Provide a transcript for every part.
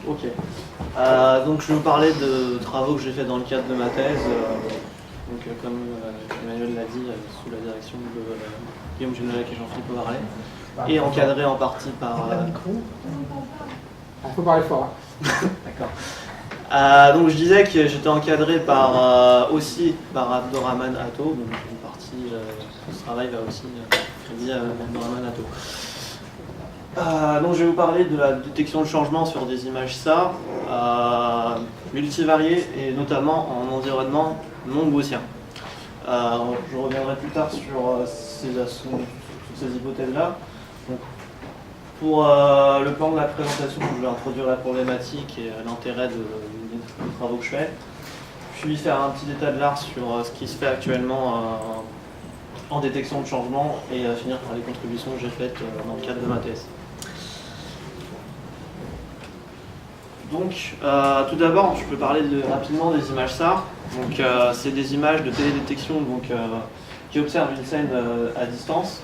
Ok. Donc je vais vous parler de travaux que j'ai fait dans le cadre de ma thèse. Comme Emmanuel l'a dit, sous la direction de Guillaume Junelec et Jean-Philippe Auvarlet, et encadré en partie par... On peut parler fort. D'accord. Donc je disais que j'étais encadré aussi par Abdourahmane Atto, donc une partie de ce travail va aussi crédit à Abdourahmane Atto. Donc je vais vous parler de la détection de changement sur des images SAR multivariées et notamment en environnement non gaussien. Je reviendrai plus tard sur ces hypothèses-là. Pour le plan de la présentation, je vais introduire la problématique et l'intérêt des travaux que je fais, puis faire un petit état de l'art sur ce qui se fait actuellement en détection de changement et finir par les contributions que j'ai faites dans le cadre de ma thèse. Donc, tout d'abord, je peux parler rapidement des images SAR. Donc, c'est des images de télédétection qui observent une scène à distance,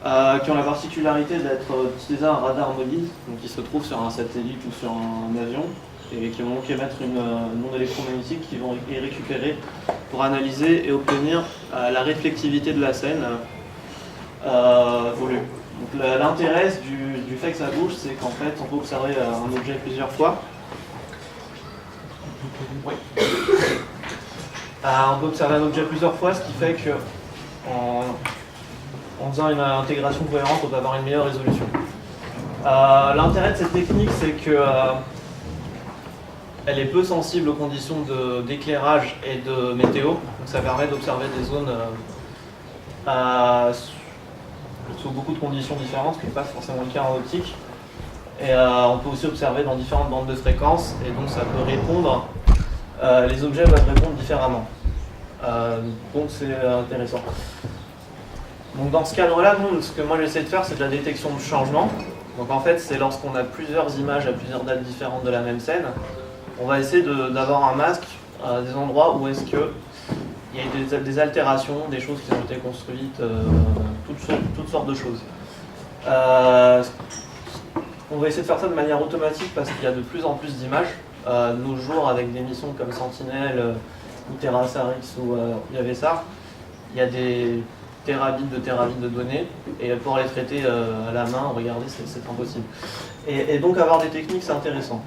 qui ont la particularité d'être utilisées un radar mobile, donc qui se trouve sur un satellite ou sur un avion, et qui vont donc émettre une onde électromagnétique qui vont y récupérer pour analyser et obtenir la réflectivité de la scène volue. L'intérêt du fait que ça bouge, c'est qu'en fait, on peut observer un objet plusieurs fois. Oui. On peut observer un objet plusieurs fois, ce qui fait que en faisant une intégration cohérente, on peut avoir une meilleure résolution. L'intérêt de cette technique, c'est que elle est peu sensible aux conditions d'éclairage et de météo. Donc ça permet d'observer des zones sous beaucoup de conditions différentes, ce qui n'est pas forcément le cas en optique. Et on peut aussi observer dans différentes bandes de fréquences, et donc ça peut répondre, les objets peuvent répondre différemment. Donc c'est intéressant. Donc dans ce cadre-là, ce que moi j'essaie de faire, c'est de la détection de changement. Donc en fait, c'est lorsqu'on a plusieurs images à plusieurs dates différentes de la même scène, on va essayer d'avoir un masque à des endroits où est-ce que il y a des altérations, des choses qui ont été construites, toutes sortes de choses. On va essayer de faire ça de manière automatique parce qu'il y a de plus en plus d'images. Nos jours, avec des missions comme Sentinel, ou TerraSAR-X ou Yavesar, il y a des terabits de données, et pour les traiter à la main, regardez, c'est impossible. Et donc avoir des techniques, c'est intéressant.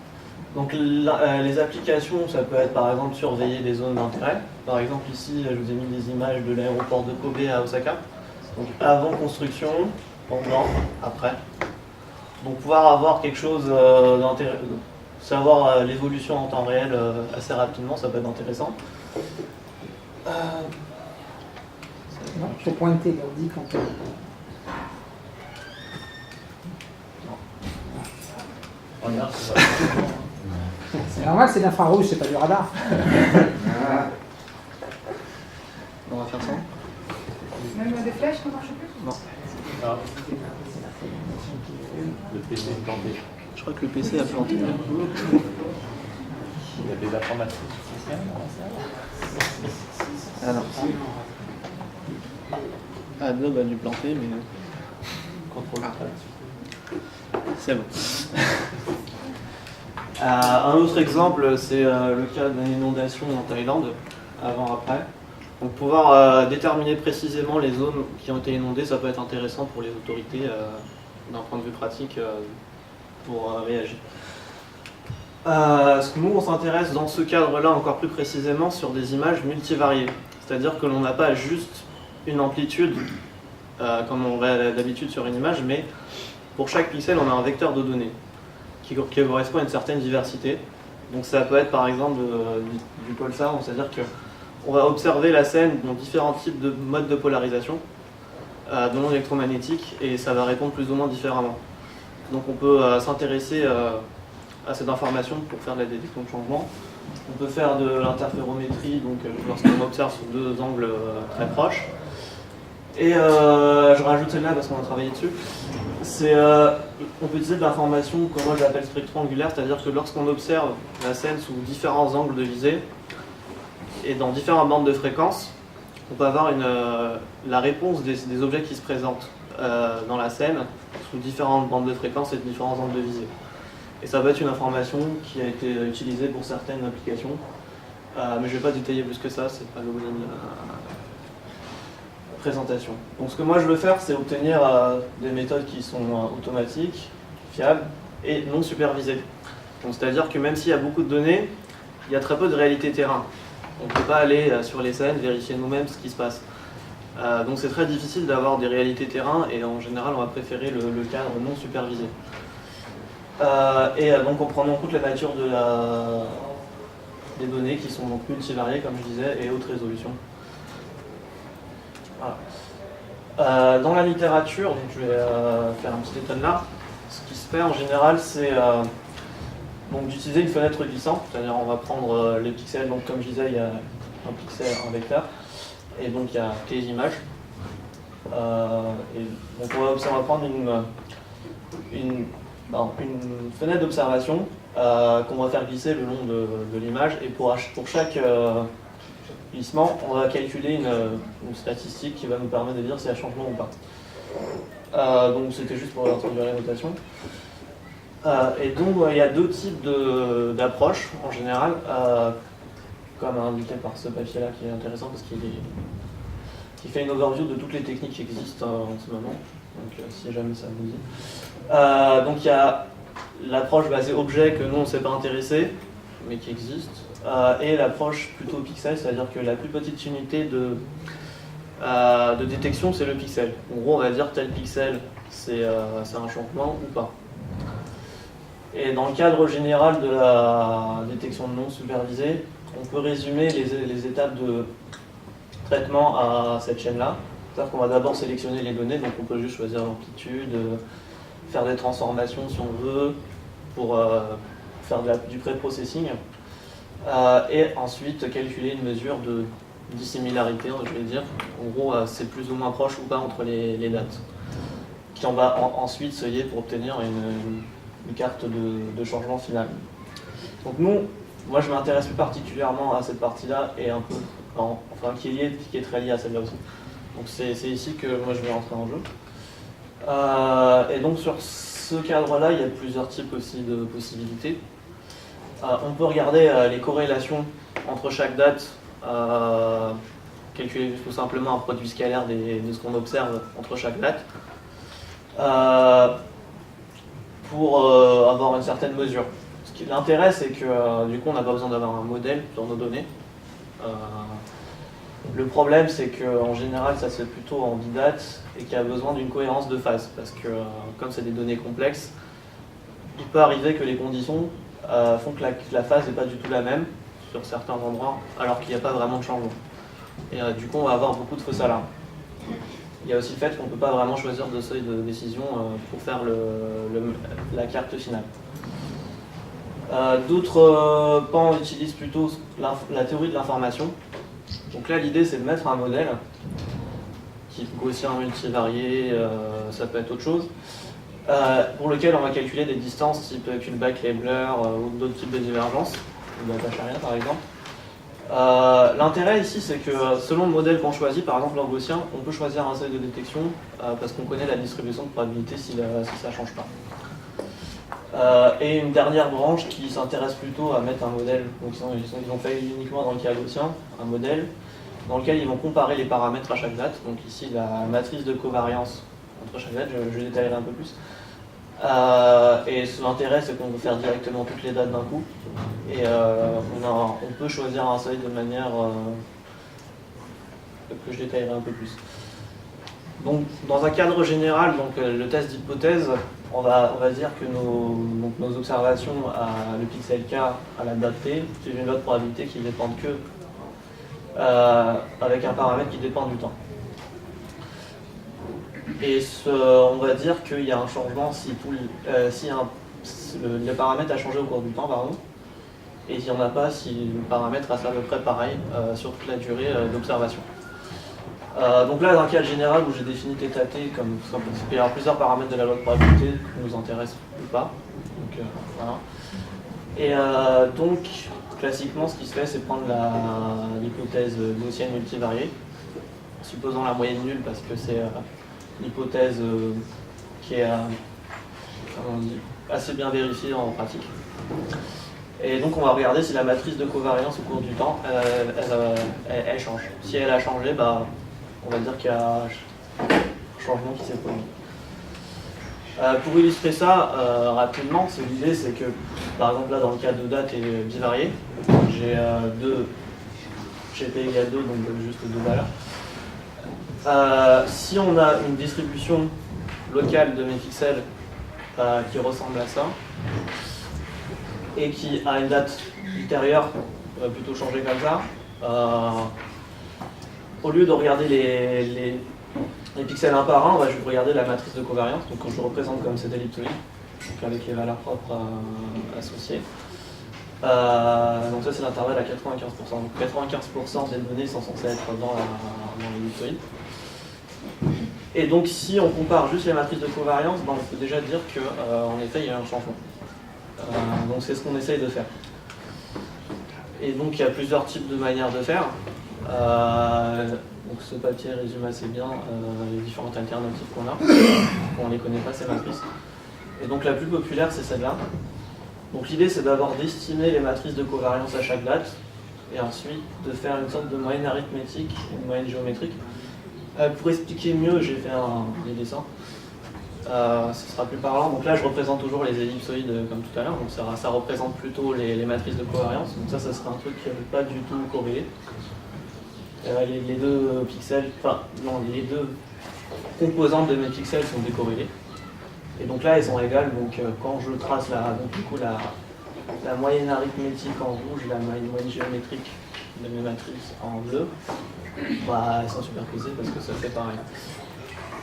Donc les applications, ça peut être par exemple surveiller des zones d'intérêt. Par exemple ici, je vous ai mis des images de l'aéroport de Kobe à Osaka. Donc avant construction, pendant, après. Donc pouvoir avoir quelque chose d'intéressant, savoir l'évolution en temps réel assez rapidement, ça peut être intéressant. Non, je peux pointer, on dit quand on... Regarde, c'est normal, c'est de l'infrarouge, c'est pas du radar. On va faire ça. Même des flèches ne marchent plus? Non. Ah. Le PC est planté. Je crois que le PC a planté. Il y a des informations spéciales. Ah non. Adobe a dû planter, mais... Contrôle. C'est bon. Un autre exemple, c'est le cas d'une inondation en Thaïlande, avant-après. Donc pouvoir déterminer précisément les zones qui ont été inondées, ça peut être intéressant pour les autorités d'un point de vue pratique pour réagir. Ce que nous on s'intéresse dans ce cadre-là encore plus précisément sur des images multivariées. C'est-à-dire que l'on n'a pas juste une amplitude comme on aurait d'habitude sur une image, mais pour chaque pixel on a un vecteur de données qui correspond à une certaine diversité. Donc ça peut être par exemple du pulsar, c'est-à-dire qu'on va observer la scène dans différents types de modes de polarisation de l'onde électromagnétique, et ça va répondre plus ou moins différemment. Donc on peut s'intéresser à cette information pour faire de la détection de changement. On peut faire de l'interférométrie, donc lorsqu'on observe sur deux angles très proches. Et je rajoute celle-là parce qu'on a travaillé dessus. On peut utiliser de l'information que moi j'appelle spectro-angulaire, c'est-à-dire que lorsqu'on observe la scène sous différents angles de visée et dans différentes bandes de fréquences, on peut avoir la réponse des objets qui se présentent dans la scène sous différentes bandes de fréquences et différents angles de visée. Et ça va être une information qui a été utilisée pour certaines applications. Mais je ne vais pas détailler plus que ça, c'est pas l'objet de la présentation. Donc ce que moi je veux faire, c'est obtenir des méthodes qui sont automatiques, fiables et non supervisées. Donc c'est-à-dire que même s'il y a beaucoup de données, il y a très peu de réalité terrain. On ne peut pas aller sur les scènes, vérifier nous-mêmes ce qui se passe. Donc c'est très difficile d'avoir des réalités terrain et en général on va préférer le cadre non supervisé. Donc en prenant en compte la nature des données qui sont donc multivariées comme je disais et haute résolution. Voilà. Dans la littérature, donc je vais faire un petit état de l'art. Ce qui se fait en général c'est d'utiliser une fenêtre glissante, c'est-à-dire on va prendre les pixels, donc comme je disais il y a un pixel, un vecteur, et donc il y a les images. Donc on va prendre une fenêtre d'observation qu'on va faire glisser le long de l'image et pour chaque glissement, on va calculer une statistique qui va nous permettre de dire s'il y a changement ou pas. Donc c'était juste pour introduire la notation. Et donc il y a deux types d'approches en général, comme indiqué par ce papier-là qui est intéressant parce qu'il fait une overview de toutes les techniques qui existent en ce moment. Donc si jamais ça vous dit. Donc il y a l'approche basée objet que nous on ne s'est pas intéressé, mais qui existe, et l'approche plutôt pixel, c'est-à-dire que la plus petite unité de détection c'est le pixel. En gros on va dire tel pixel c'est un changement ou pas. Et dans le cadre général de la détection non supervisée, on peut résumer les étapes de traitement à cette chaîne-là. C'est-à-dire qu'on va d'abord sélectionner les données, donc on peut juste choisir l'amplitude, faire des transformations si on veut, pour faire du pré-processing, et ensuite calculer une mesure de dissimilarité, je vais dire. En gros, c'est plus ou moins proche ou pas entre les dates, qui on va ensuite seuiller pour obtenir une carte de changement final. Donc moi je m'intéresse plus particulièrement à cette partie-là, et un peu, qui est très liée à celle-là aussi. Donc c'est ici que moi je vais rentrer en jeu. Et donc sur ce cadre-là, il y a plusieurs types aussi de possibilités. On peut regarder les corrélations entre chaque date, calculer tout simplement un produit scalaire de ce qu'on observe entre chaque date, pour avoir une certaine mesure. L'intérêt, c'est que du coup, on n'a pas besoin d'avoir un modèle dans nos données. Le problème, c'est qu'en général, ça se fait plutôt en bidates et qu'il y a besoin d'une cohérence de phase, parce que comme c'est des données complexes, il peut arriver que les conditions font que la phase n'est pas du tout la même sur certains endroits, alors qu'il n'y a pas vraiment de changement. Et du coup, on va avoir beaucoup de fausses alarmes. Il y a aussi le fait qu'on ne peut pas vraiment choisir de seuil de décision pour faire la carte finale. D'autres pans utilisent plutôt la théorie de l'information. Donc là, l'idée, c'est de mettre un modèle, type gaussien multivarié, ça peut être autre chose, pour lequel on va calculer des distances type Kullback, Leibler ou d'autres types de divergences, ou data sharing par exemple. L'intérêt ici, c'est que selon le modèle qu'on choisit, par exemple en gaussien, on peut choisir un seuil de détection parce qu'on connaît la distribution de probabilité si ça ne change pas. Et une dernière branche qui s'intéresse plutôt à mettre un modèle, donc ils ont fait uniquement dans le cas gaussien, un modèle dans lequel ils vont comparer les paramètres à chaque date. Donc ici la matrice de covariance entre chaque date, je détaillerai un peu plus. Et l'intérêt, c'est qu'on peut faire directement toutes les dates d'un coup. Et on peut choisir un seuil de manière que je détaillerai un peu plus. Donc, dans un cadre général, donc, le test d'hypothèse, on va dire que nos observations à le pixel K à la date T suivent une autre probabilité qui ne dépendent que avec un paramètre qui dépend du temps. Et on va dire qu'il y a un changement si le paramètre a changé au cours du temps, pardon, et s'il n'y en a pas, si le paramètre reste à peu près pareil sur toute la durée d'observation. Donc là, dans le cas général où j'ai défini θ t comme il peut y avoir plusieurs paramètres de la loi de probabilité qui nous intéressent ou pas. Donc, voilà. Et donc, classiquement, ce qui se fait, c'est prendre l'hypothèse gaussienne multivariée, supposant la moyenne nulle parce que c'est l'hypothèse qui est, comment on dit, assez bien vérifié en pratique. Et donc on va regarder si la matrice de covariance au cours du temps, elle change. Si elle a changé, bah, on va dire qu'il y a un changement qui s'est produit. Pour illustrer ça rapidement, l'idée c'est que, par exemple là dans le cas de date et bivarié, j'ai GP égale 2, donc juste 2 valeurs. Si on a une distribution locale de mes pixels qui ressemble à ça, et qui a une date ultérieure, on va plutôt changer comme ça, au lieu de regarder les pixels un par un, je vais regarder la matrice de covariance, donc quand je représente comme cet ellipsoïde, donc avec les valeurs propres associées. Donc ça c'est l'intervalle à 95%. Donc 95% des données sont censées être dans l'ellipsoïde. Et donc si on compare juste les matrices de covariance, on peut déjà dire qu'en effet il y a un changement. Donc c'est ce qu'on essaye de faire. Et donc il y a plusieurs types de manières de faire. Donc ce papier résume assez bien les différentes alternatives qu'on a. On ne les connaît pas ces matrices. Et donc la plus populaire c'est celle-là. Donc l'idée c'est d'abord d'estimer les matrices de covariance à chaque date et ensuite de faire une sorte de moyenne arithmétique, une moyenne géométrique. Pour expliquer mieux, j'ai fait des dessins. Ce sera plus parlant. Donc là je représente toujours les ellipsoïdes comme tout à l'heure, donc ça représente plutôt les matrices de covariance. Donc ça sera un truc qui n'est pas du tout corrélé. Les deux pixels, enfin non, les deux composantes de mes pixels sont décorrélées. Et donc là elles sont égales, donc quand je trace la moyenne arithmétique en rouge et la moyenne géométrique de mes matrices en bleu, bah, elles sont superposées parce que ça fait pareil.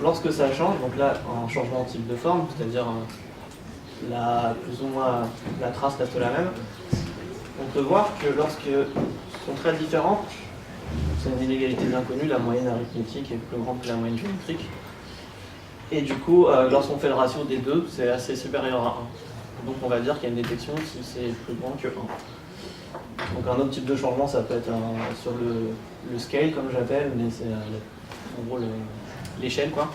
Lorsque ça change, donc là un changement de type de forme, c'est-à-dire plus ou moins la trace reste la même, on peut voir que lorsqu'elles sont très différentes, c'est une inégalité bien connue, la moyenne arithmétique est plus grande que la moyenne géométrique. Et du coup, lorsqu'on fait le ratio des deux, c'est assez supérieur à 1. Donc on va dire qu'il y a une détection si c'est plus grand que 1. Donc un autre type de changement, ça peut être sur le scale, comme j'appelle, mais c'est en gros l'échelle quoi,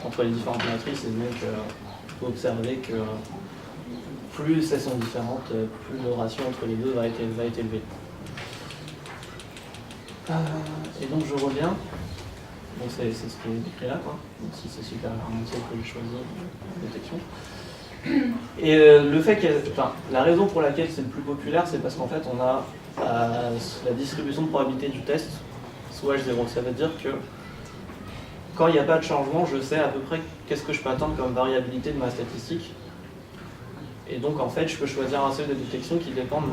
entre les différentes matrices. Et donc on peut observer que plus elles sont différentes, plus le ratio entre les deux va être élevé. Et donc je reviens. Donc c'est ce qui est écrit là, quoi. Donc si c'est supérieur à un seul que j'ai choisi la détection. Et le fait la raison pour laquelle c'est le plus populaire, c'est parce qu'en fait on a la distribution de probabilité du test sous H0. Ça veut dire que quand il n'y a pas de changement, je sais à peu près qu'est-ce que je peux attendre comme variabilité de ma statistique. Et donc en fait je peux choisir un seuil de détection qui dépend de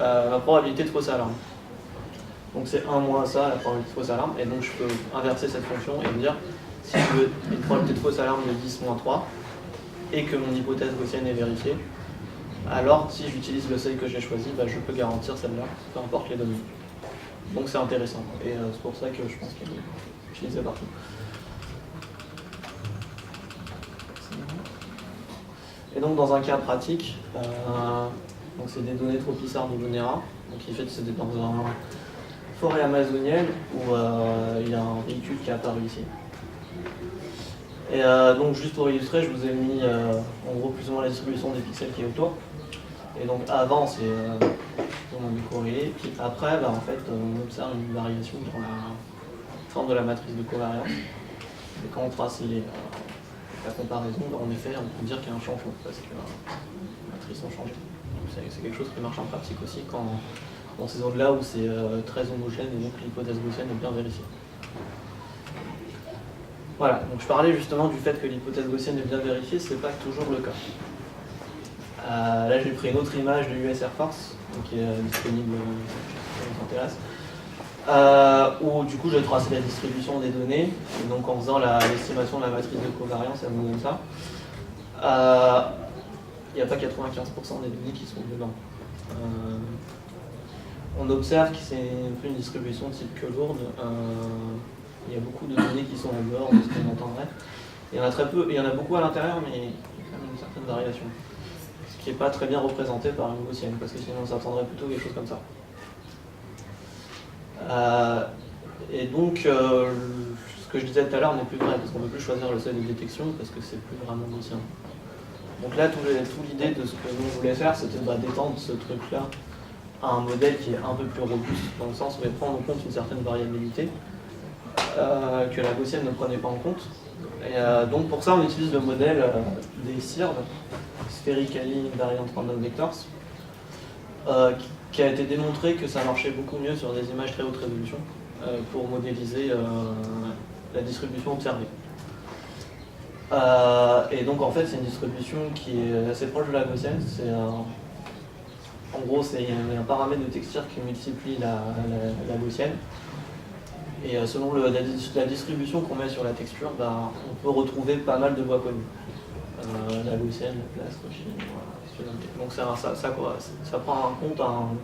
ma probabilité de fausse alarme. Donc c'est 1 moins ça, la probabilité de fausse alarme, et donc je peux inverser cette fonction et me dire si je veux une probabilité de fausse alarme de 10 moins 3 et que mon hypothèse gaussienne est vérifiée, alors si j'utilise le seuil que j'ai choisi, je peux garantir celle-là, peu importe les données. Donc c'est intéressant, et c'est pour ça que je pense qu'elle est utilisée partout. Et donc dans un cas pratique, donc c'est des données tropisardes de Monera, donc il fait que c'est dans un forêt amazonienne où il y a un véhicule qui est apparu ici. Et donc juste pour illustrer, je vous ai mis en gros plus ou moins la distribution des pixels qui est autour. Et donc avant c'est corrélé, puis après en fait on observe une variation dans la forme de la matrice de covariance. Et quand on trace la comparaison, en effet on peut dire qu'il y a un changement parce que les matrices ont changé. C'est quelque chose qui marche en pratique aussi dans ces zones-là où c'est très homogène et donc l'hypothèse gaussienne est bien vérifiée. Voilà, donc je parlais justement du fait que l'hypothèse gaussienne est bien vérifiée, c'est pas toujours le cas. Là j'ai pris une autre image de US Air Force, donc, qui est disponible si ça vous intéresse, où du coup j'ai tracé la distribution des données, et donc en faisant l'estimation de la matrice de covariance, ça me donne ça. Il n'y a pas 95% des données qui sont dedans. On observe que c'est un peu une distribution type que lourde. Il y a beaucoup de données qui sont en dehors de ce qu'on entendrait. Il y en a très peu, il y en a beaucoup à l'intérieur, mais il y a quand même une certaine variation. Ce qui n'est pas très bien représenté par une gaussienne, parce que sinon on s'attendrait plutôt à quelque chose comme ça. Et donc, ce que je disais tout à l'heure n'est plus vrai, parce qu'on ne peut plus choisir le seuil de détection, parce que c'est plus vraiment gaussien. Donc là, toute l'idée de ce que nous on voulait faire, c'était d'étendre ce truc-là à un modèle qui est un peu plus robuste, dans le sens où il prend en compte une certaine variabilité que la gaussienne ne prenait pas en compte. Et donc pour ça, on utilise le modèle des SIRV, Spherically Invariant Random Vectors, qui a été démontré que ça marchait beaucoup mieux sur des images très haute résolution pour modéliser la distribution observée. Et donc en fait c'est une distribution qui est assez proche de la gaussienne. En gros c'est un paramètre de texture qui multiplie la gaussienne. Et selon la distribution qu'on met sur la texture, on peut retrouver pas mal de voies connues. La gaussienne, la place, voilà. Donc ça prend en compte un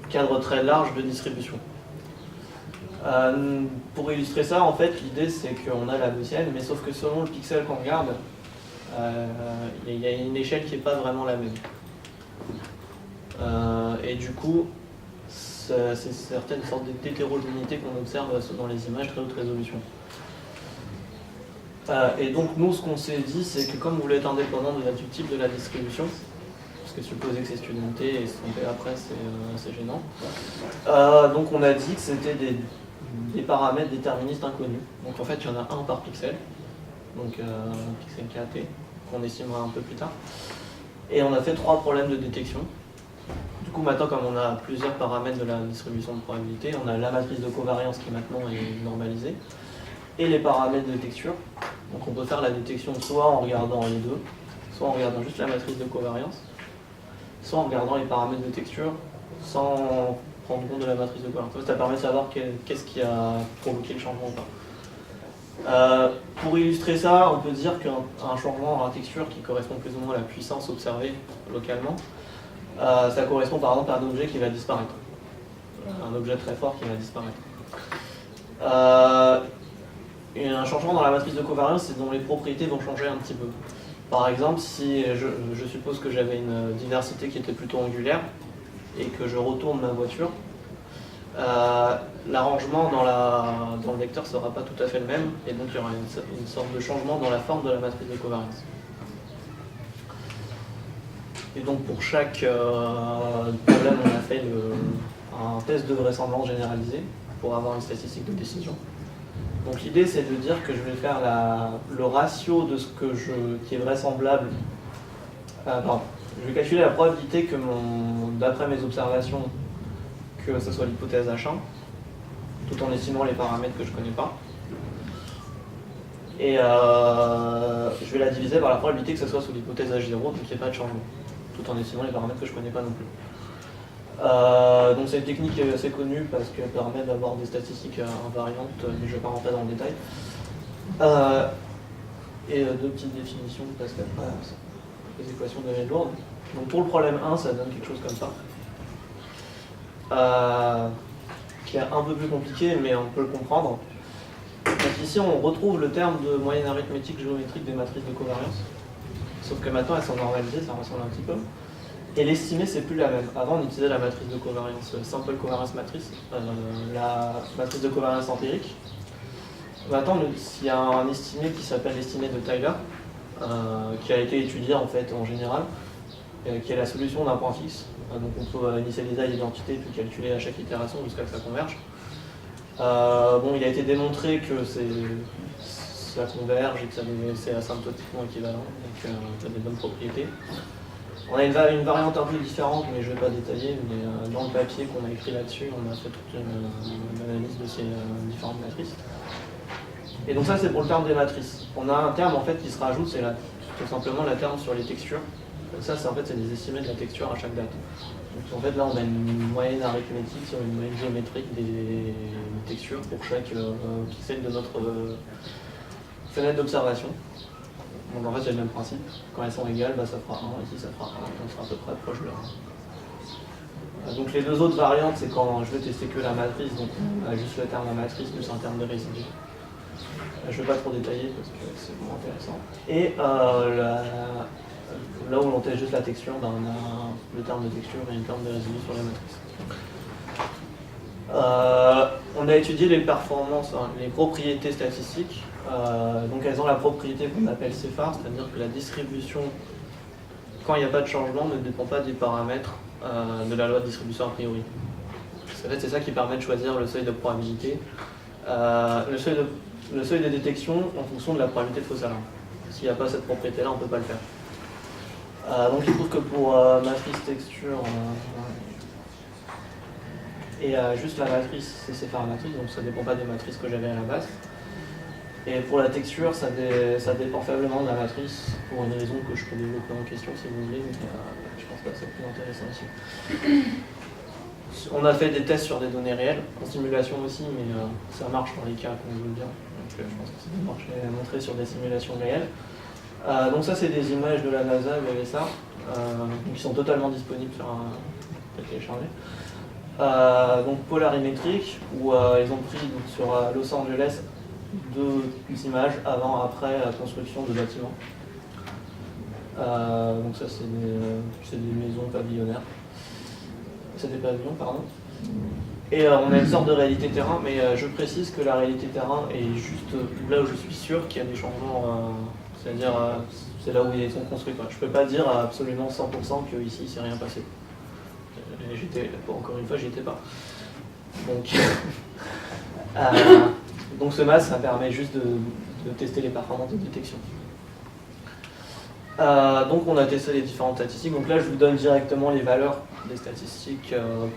cadre très large de distribution. Pour illustrer ça, en fait, l'idée c'est qu'on a la gaussienne, mais sauf que selon le pixel qu'on regarde, il y a une échelle qui n'est pas vraiment la même. Et du coup, c'est certaines sortes d'hétérogénéité qu'on observe dans les images très haute résolution. Et donc nous, ce qu'on s'est dit, c'est que comme vous voulez être indépendant du type de la distribution, parce que supposer que c'est studenté et se tromper après, c'est gênant, donc on a dit que c'était des paramètres déterministes inconnus. Donc en fait, il y en a un par pixel, donc pixel KT, qu'on estimera un peu plus tard. Et on a fait 3 problèmes de détection. Du coup, maintenant, comme on a plusieurs paramètres de la distribution de probabilité, on a la matrice de covariance qui maintenant est normalisée, et les paramètres de texture. Donc on peut faire la détection soit en regardant les deux, soit en regardant juste la matrice de covariance, soit en regardant les paramètres de texture sans prendre compte de la matrice de covariance. Ça permet de savoir qu'est-ce qui a provoqué le changement ou pas. Pour illustrer ça, on peut dire qu'un changement dans la texture qui correspond plus ou moins à la puissance observée localement, ça correspond par exemple à un objet qui va disparaître. Un objet très fort qui va disparaître. Et un changement dans la matrice de covariance, c'est dont les propriétés vont changer un petit peu. Par exemple, si je suppose que j'avais une diversité qui était plutôt angulaire et que je retourne ma voiture, l'arrangement dans le vecteur ne sera pas tout à fait le même, et donc il y aura une sorte de changement dans la forme de la matrice de covariance. Et donc pour chaque problème, on a fait un test de vraisemblance généralisé pour avoir une statistique de décision. Donc l'idée c'est de dire que je vais faire le ratio de ce qui est vraisemblable. Je vais calculer la probabilité que d'après mes observations, que ce soit l'hypothèse H1, tout en estimant les paramètres que je ne connais pas. Et je vais la diviser par la probabilité que ce soit sous l'hypothèse H0, donc il n'y ait pas de changement, tout en estimant les paramètres que je ne connais pas non plus. Donc c'est une technique assez connue parce qu'elle permet d'avoir des statistiques invariantes, mais je ne vais pas rentrer dans le détail. Et deux petites définitions parce qu'après les équations deviennent lourdes. Donc pour le problème 1, ça donne quelque chose comme ça. Qui est un peu plus compliqué, mais on peut le comprendre. Donc ici on retrouve le terme de moyenne arithmétique géométrique des matrices de covariance. Sauf que maintenant elles sont normalisées, ça ressemble un petit peu. Et l'estimée, c'est plus la même. Avant, on utilisait la matrice de covariance, sample covariance matrice, la matrice de covariance empirique. Maintenant, il y a un estimé qui s'appelle l'estimé de Tyler, qui a été étudié en fait en général, qui est la solution d'un point fixe. Donc on peut initialiser l'identité puis calculer à chaque itération jusqu'à ce que ça converge. Il a été démontré que ça converge et que c'est asymptotiquement équivalent, donc ça a des bonnes propriétés. On a une variante un peu différente, mais je ne vais pas détailler, mais dans le papier qu'on a écrit là-dessus, on a fait toute une analyse de ces différentes matrices. Et donc ça, c'est pour le terme des matrices. On a un terme en fait qui se rajoute, c'est tout simplement le terme sur les textures. Ça, c'est des estimés de la texture à chaque date. Donc en fait, là, on a une moyenne arithmétique sur une moyenne géométrique des textures pour chaque pixel de notre fenêtre d'observation. Donc en fait, c'est le même principe. Quand elles sont égales, ça fera 1, ici ça fera 1, on sera à peu près proche de 1. Donc les deux autres variantes, c'est quand je veux tester que la matrice, donc on a juste le terme de matrice plus un terme de résidu. Je ne vais pas trop détailler parce que c'est moins intéressant. Et là où on teste juste la texture, on a le terme de texture et le terme de résidu sur la matrice. On a étudié les performances, les propriétés statistiques Donc elles ont la propriété qu'on appelle CFAR, c'est-à-dire que la distribution, quand il n'y a pas de changement, ne dépend pas des paramètres de la loi de distribution a priori. En fait, c'est ça qui permet de choisir le seuil de probabilité. Le seuil de détection en fonction de la probabilité de fausse alarme. S'il n'y a pas cette propriété-là, on ne peut pas le faire. Donc il trouve que pour matrice texture, et juste la matrice, c'est CFAR matrice, donc ça ne dépend pas des matrices que j'avais à la base. Et pour la texture, ça dépend faiblement de la matrice, pour une raison que je peux développer en question si vous voulez, mais je pense pas que c'est plus intéressant ici. On a fait des tests sur des données réelles, en simulation aussi, mais ça marche dans les cas qu'on veut bien. Donc je pense que c'est marché à montrer sur des simulations réelles. Donc ça, c'est des images de la NASA, vous avez ça, qui sont totalement disponibles sur un télécharger. Donc polarimétrique, où ils ont pris donc, sur Los Angeles 2 images avant, après la construction de bâtiments. Donc ça c'est des maisons pavillonnaires. C'est des pavillons, pardon. Et on a une sorte de réalité terrain, mais je précise que la réalité terrain est juste là où je suis sûr qu'il y a des changements, c'est-à-dire c'est là où ils sont construits. Quoi. Je ne peux pas dire à absolument 100% qu'ici il ne s'est rien passé. Encore une fois, j'y étais pas. Donc ce masque, ça permet juste de tester les performances de détection. Donc on a testé les différentes statistiques. Donc là, je vous donne directement les valeurs des statistiques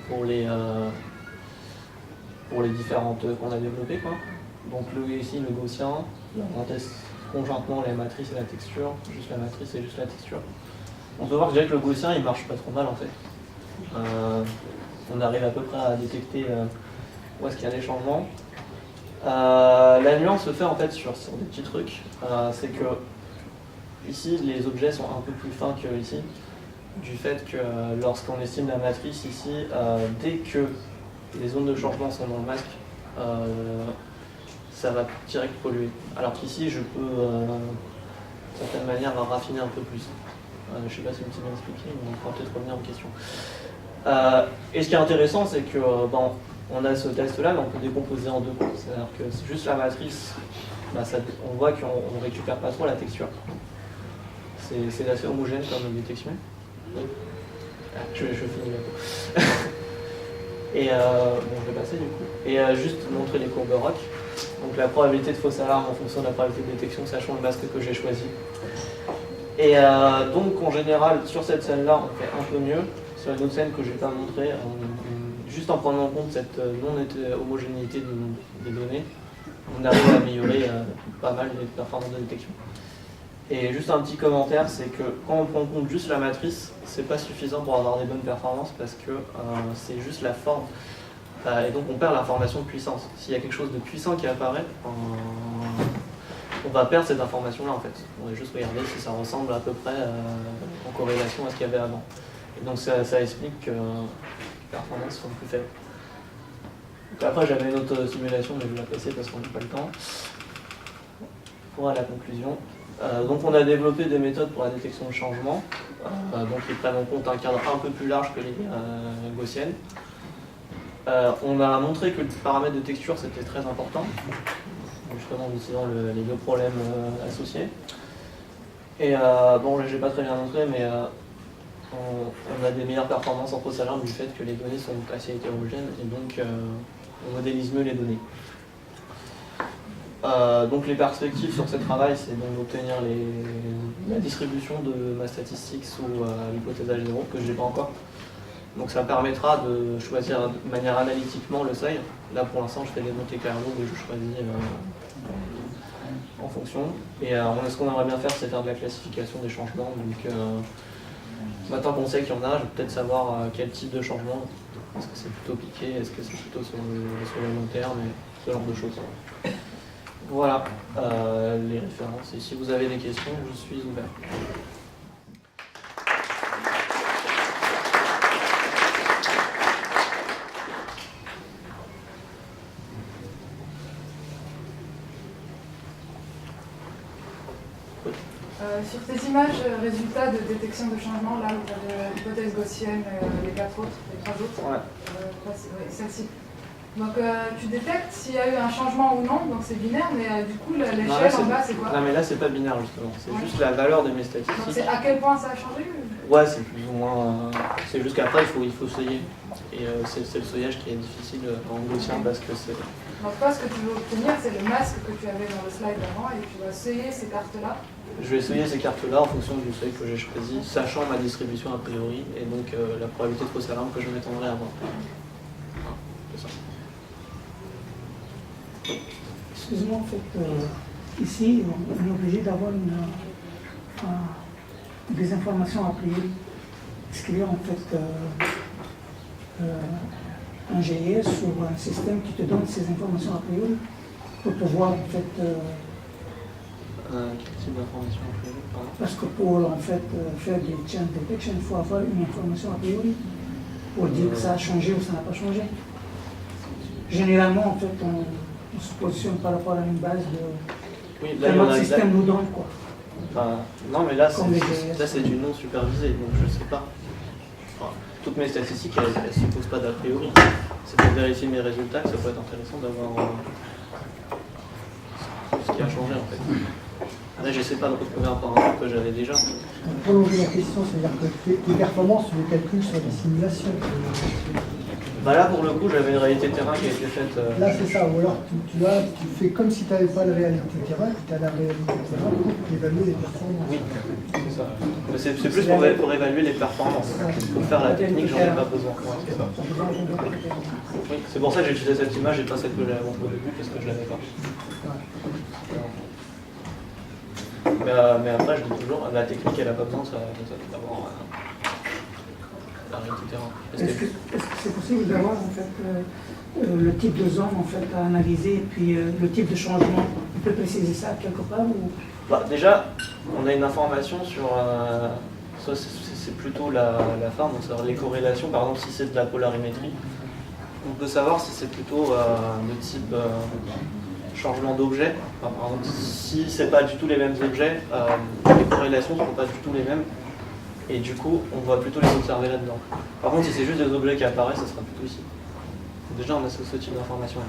pour les différentes qu'on a développées. Quoi. Donc ici, le gaussien, on teste conjointement les matrices et la texture, juste la matrice et juste la texture. On peut voir déjà que le gaussien, il marche pas trop mal en fait. On arrive à peu près à détecter où est-ce qu'il y a des changements. La nuance se fait en fait sur des petits trucs. C'est que ici, les objets sont un peu plus fins que ici, du fait que lorsqu'on estime la matrice ici, dès que les zones de changement sont dans le masque, ça va direct polluer. Alors qu'ici, je peux, d'une certaine manière, raffiner un peu plus. Je ne sais pas si c'est bien expliqué, mais on pourra peut-être revenir en question. Et ce qui est intéressant, c'est que on a ce test-là, mais on peut décomposer en deux. C'est-à-dire que c'est juste la matrice, on voit qu'on ne récupère pas trop la texture. C'est assez homogène comme détection. Je finis bientôt. Et je vais passer du coup. Et juste montrer les courbes ROC. Donc la probabilité de fausse alarme en fonction de la probabilité de détection, sachant le masque que j'ai choisi. Et donc en général, sur cette scène-là, on fait un peu mieux. Sur une autre scène que je n'ai pas montrée, juste en prenant en compte cette non-homogénéité des données, on arrive à améliorer pas mal les performances de détection. Et juste un petit commentaire, c'est que quand on prend en compte juste la matrice, c'est pas suffisant pour avoir des bonnes performances parce que c'est juste la forme. Et donc on perd l'information de puissance. S'il y a quelque chose de puissant qui apparaît, on va perdre cette information-là en fait. On va juste regarder si ça ressemble à peu près en corrélation à ce qu'il y avait avant. Et donc ça explique que les performances sont plus faibles. Donc après j'avais une autre simulation, mais je vais la passer parce qu'on n'a pas le temps. Pour la conclusion. Donc on a développé des méthodes pour la détection de changement, donc qui prennent en compte un cadre un peu plus large que les gaussiennes. On a montré que le paramètre de texture c'était très important, justement en utilisant les deux problèmes associés. Et bon là j'ai pas très bien montré, mais on a des meilleures performances en fausse alarme du fait que les données sont assez hétérogènes et donc on modélise mieux les données. Donc les perspectives sur ce travail, c'est donc d'obtenir la distribution de ma statistique sous l'hypothèse H0 que je n'ai pas encore. Donc ça permettra de choisir de manière analytiquement le seuil. Là pour l'instant je fais des Monte Carlo et je choisis en fonction. Et ce qu'on aimerait bien faire c'est faire de la classification des changements. Donc maintenant qu'on sait qu'il y en a, je vais peut-être savoir quel type de changement. Est-ce que c'est plutôt piqué, est-ce que c'est plutôt sur le long terme, et ce genre de choses. Voilà les références. Et si vous avez des questions, je suis ouvert. Sur ces images, résultats de détection de changement, là où vous avez l'hypothèse gaussienne, les 4 autres, les 3 autres, Ouais. celle-ci. Donc tu détectes s'il y a eu un changement ou non, donc c'est binaire, mais du coup là, l'échelle c'est- en bas c'est quoi? Non mais là c'est pas binaire justement, c'est Ouais. juste la valeur de mes Donc statistiques. c'est à quel point ça a changé? Ouais, c'est plus ou moins. C'est juste qu'après il faut seuiller. Et c'est le seuillage qui est difficile en gaussien parce que c'est. Donc toi, ce que tu veux obtenir, c'est le masque que tu avais dans le slide d'avant et tu vas seuiller ces cartes-là. Je vais essayer ces cartes-là en fonction du seuil que j'ai choisi, sachant ma distribution a priori et donc la probabilité de fausse alarme que je m'étendrai à avoir. Voilà, c'est ça. Excuse-moi, en fait, ici, on est obligé d'avoir des informations a priori. Est-ce qu'il y a en fait un GIS ou un système qui te donne ces informations a priori pour pouvoir en fait. Quel type d'information a priori, pardon? Parce que pour en fait faire des chain detection, il faut avoir une information a priori pour dire que ça a changé ou ça n'a pas changé. Généralement, en fait, on se positionne par rapport à une base de. Oui, Que là il y en notre a. système nous donne quoi. Enfin, non, mais là Comme les c'est du non supervisé, donc je sais pas. Enfin, toutes mes statistiques, elles ne supposent pas d'a priori. C'est pour vérifier mes résultats que ça peut être intéressant d'avoir ce qui a changé en fait. Là, j'essaie pas de retrouver un paramètre que j'avais déjà. Pour prolonger la question, c'est-à-dire que tes performances, tu les calcules sur des simulations. Bah là, pour le coup, j'avais une réalité terrain qui a été faite. Là, c'est ça. Ou alors, tu fais comme si tu n'avais pas de réalité terrain, tu as la réalité terrain pour évaluer les performances. Oui, c'est ça. Mais c'est plus pour évaluer les performances. Pour faire la technique, j'en ai pas besoin. Ouais, c'est ça. Oui, c'est pour ça que j'ai utilisé cette image et pas celle que j'avais au début parce que je l'avais pas. Mais après, je dis toujours, la technique, elle n'a pas besoin d'avoir la réalité terrain. Est-ce que c'est possible d'avoir en fait le type de zone en fait à analyser et puis le type de changement? On peut préciser ça quelque part ou... Bah, déjà, on a une information sur. Ça, c'est plutôt la forme, donc c'est-à-dire les corrélations. Par exemple, si c'est de la polarimétrie, on peut savoir si c'est plutôt de type changement d'objet. Enfin, par exemple, si c'est pas du tout les mêmes objets, les corrélations ne seront pas du tout les mêmes. Et du coup, on va plutôt les observer là-dedans. Par contre, si c'est juste des objets qui apparaissent, ça sera plutôt ici. Donc déjà, on a ce type d'information-là.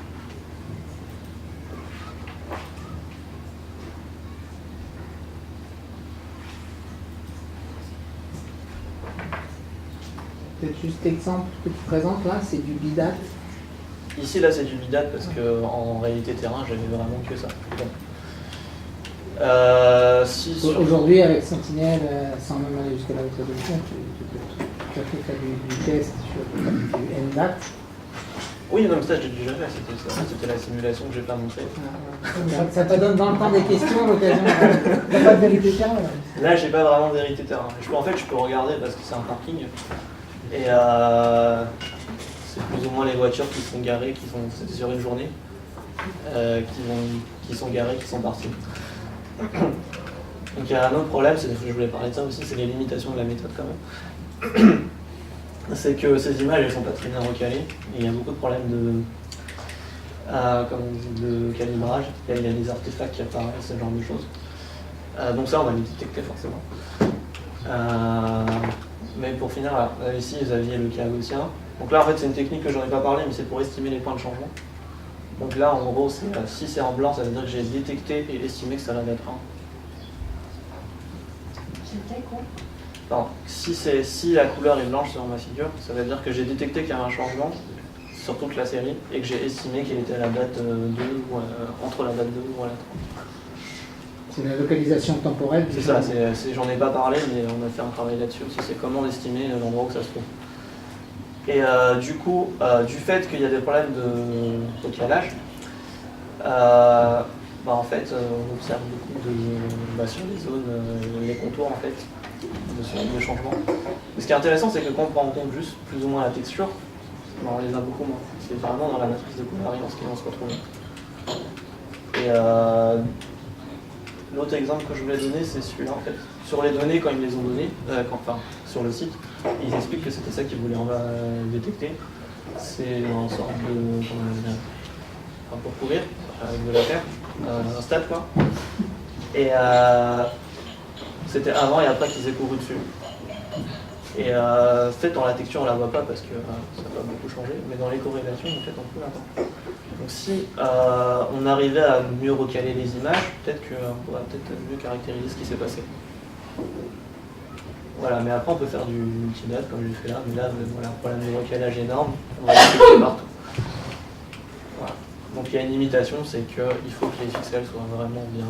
Peut-être juste l'exemple que tu présentes là, c'est du BIDAT. Ici, là, c'est du BIDAT parce qu'en réalité terrain, j'avais vraiment que ça. Bon. Si sur... Aujourd'hui, avec Sentinel, sans même aller jusqu'à la résolution, tu as fait du test sur du NDAT. Oui, non, mais ça, j'ai déjà fait. C'était la simulation que j'ai pas montrée. Ça te donne dans le temps des questions l'occasion. Il n'y a pas de vérité terrain là. Là, j'ai pas vraiment de vérité terrain. En fait, je peux regarder parce que c'est un parking. Et c'est plus ou moins les voitures qui sont garées, c'était sur une journée, qui sont garées, qui sont parties. Donc il y a un autre problème, je voulais parler de ça aussi, c'est les limitations de la méthode quand même. C'est que ces images, elles sont pas très bien recalées, et il y a beaucoup de problèmes de calibrage, il y a des artefacts qui apparaissent, ce genre de choses. Donc ça, on va les détecter forcément. Mais pour finir, là, ici vous aviez le cas gaussien. Donc là en fait c'est une technique que j'en ai pas parlé, mais c'est pour estimer les points de changement. Donc là en gros, si c'est en blanc, ça veut dire que j'ai détecté et estimé que ça allait être 1. C'était quoi? Non, si la couleur est blanche sur ma figure, ça veut dire que j'ai détecté qu'il y avait un changement sur toute la série et que j'ai estimé qu'il était à la date 2 ou entre la date 2 ou la 3. C'est la localisation temporelle. C'est ça, j'en ai pas parlé, mais on a fait un travail là-dessus aussi, c'est comment estimer l'endroit où ça se trouve. Et du coup, du fait qu'il y a des problèmes de recalage, en fait, on observe beaucoup sur les zones, les contours en fait, de changement. Mais ce qui est intéressant, c'est que quand on prend en compte juste plus ou moins la texture, on les a beaucoup moins. C'est vraiment dans la matrice de covariance qu'ils vont se retrouver. Et l'autre exemple que je voulais donner, c'est celui-là en fait. Sur les données, quand ils me les ont données, sur le site, ils expliquent que c'était ça qu'ils voulaient détecter. C'est une sorte de. Pour courir, avec de la terre, un stade quoi. Et c'était avant et après qu'ils aient couru dessus. Et fait, dans la texture, on la voit pas parce que ça n'a pas beaucoup changé, mais dans les corrélations, en fait, on peut l'avoir. Donc si on arrivait à mieux recaler les images, peut-être qu'on pourrait peut-être mieux caractériser ce qui s'est passé. Voilà, mais après on peut faire du multidate comme j'ai fait là, mais là, voilà, un problème de recalage énorme, on va le partout. Voilà. Donc il y a une limitation, c'est qu'il faut que les pixels soient vraiment bien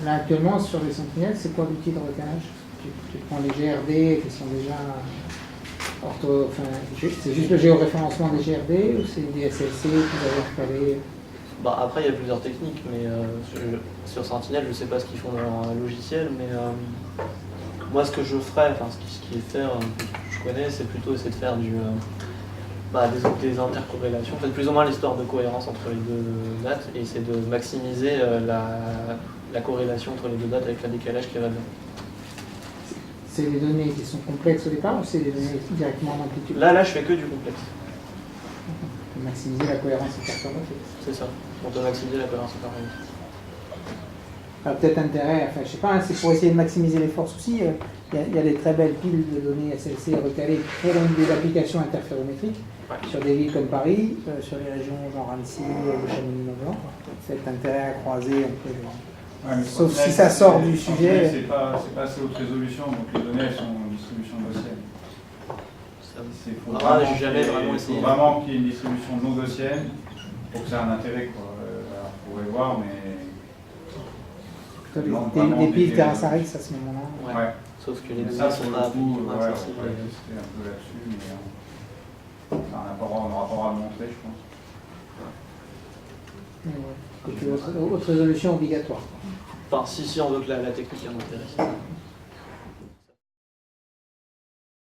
Là, actuellement, sur les sentinelles, c'est quoi l'outil de recalage? Tu prends les GRD qui sont déjà c'est juste le géoréférencement des GRD ou c'est des SLC que vous avez recalé? Bah, après, il y a plusieurs techniques, mais sur Sentinel, je ne sais pas ce qu'ils font dans un logiciel, mais moi, ce que je ferais, enfin, ce qui est fait, que je connais, c'est plutôt essayer de faire des intercorrélations, en fait, plus ou moins l'histoire de cohérence entre les deux dates, et essayer de maximiser la corrélation entre les deux dates avec un décalage qui va bien. C'est des données qui sont complexes au départ ou c'est des données directement en amplitude? Là, je fais que du complexe. Pour maximiser la cohérence interferométrique. C'est ça, on peut maximiser la cohérence interferométrique. Peut-être intérêt, enfin je sais pas, hein, c'est pour essayer de maximiser les forces aussi. Il y a des très belles piles de données SLC recalées pour des applications interférométriques sur des villes comme Paris, sur les régions genre Annecy, le Chamonix-Nord. C'est intérêt à croiser un peu. Ouais, Sauf si ça sort du sujet. C'est pas assez haute résolution, donc les données elles sont en distribution gaussienne. J'ai jamais vraiment essayé. Il faut vraiment qu'il y ait une distribution non gaussienne pour que ça ait un intérêt. Quoi. Alors, vous pourrez voir, mais. Des piles Terra-Sarix à ce moment-là. Ouais. Sauf que les données ça, sont pour pas le coup, publiquement on va accessibles. insister un peu là-dessus, mais on n'aura pas à le montrer, je pense. Haute résolution obligatoire. Enfin, si on veut que la technique ait un intérêt.